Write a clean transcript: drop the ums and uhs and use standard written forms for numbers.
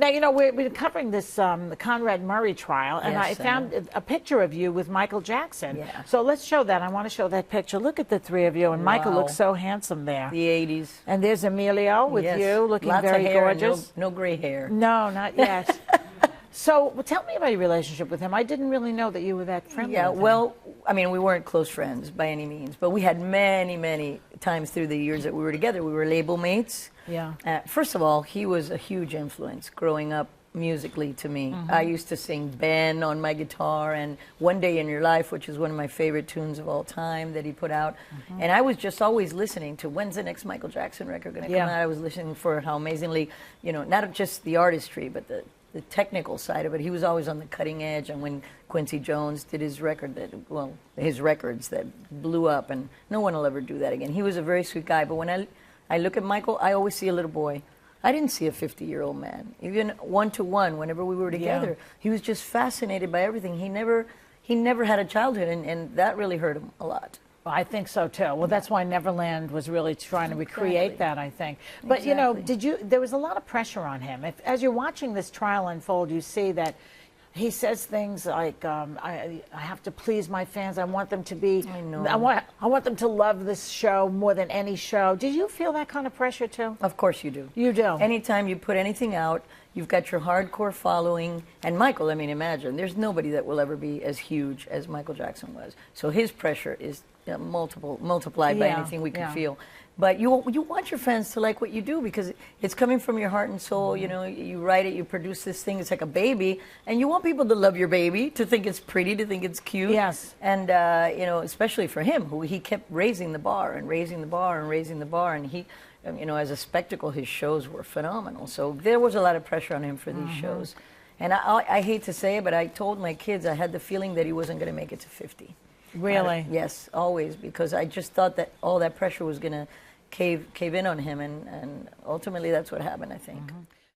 Now, you know, we're covering this the Conrad Murray trial, and Yes, I found a picture of you with Michael Jackson. Yeah. So let's show that. I want to show that picture. Look at the three of you, and Michael looks so handsome there. The 80s. And there's Emilio with you, looking Lots very of hair gorgeous. No gray hair. No, not yet. So well, tell me about your relationship with him. I didn't really know that you were that friendly with him. Well, I mean, we weren't close friends by any means, but we had many, many times through the years that we were together. We were label mates. Yeah. First of all, he was a huge influence growing up musically to me. I used to sing Ben on my guitar and One Day in Your Life, which is one of my favorite tunes of all time that he put out. And I was just always listening to when's the next Michael Jackson record going to come out. I was listening for how amazingly, you know, not just the artistry, but the technical side of it. He was always on the cutting edge. And when Quincy Jones did his record his records that blew up, and no one will ever do that again. He was a very sweet guy. But when I look at Michael, I always see a little boy. I didn't see a 50-year-old man. Even one-to-one, whenever we were together, he was just fascinated by everything. He never had a childhood, and that really hurt him a lot. Well, I think so too. Well, that's why Neverland was really trying to recreate that, I think. But you know, there was a lot of pressure on him. As you're watching this trial unfold, you see that he says things like, I have to please my fans. I want them to be, I want them to love this show more than any show. Did you feel that kind of pressure too? Of course you do. You do. Anytime you put anything out, you've got your hardcore following. And Michael, I mean, imagine, there's nobody that will ever be as huge as Michael Jackson was. So his pressure is multiplied by anything we can feel. But you want your fans to like what you do because it's coming from your heart and soul. You know, you write it, you produce this thing. It's like a baby, and you want people to love your baby, to think it's pretty, to think it's cute. Yes. And you know, especially for him, who he kept raising the bar and raising the bar and raising the bar, and he, you know, as a spectacle, his shows were phenomenal. So there was a lot of pressure on him for these shows. And I hate to say it, but I told my kids I had the feeling that he wasn't going to make it to 50. Really? Yes, always, because I just thought that all that pressure was going to cave in on him, and ultimately that's what happened, I think.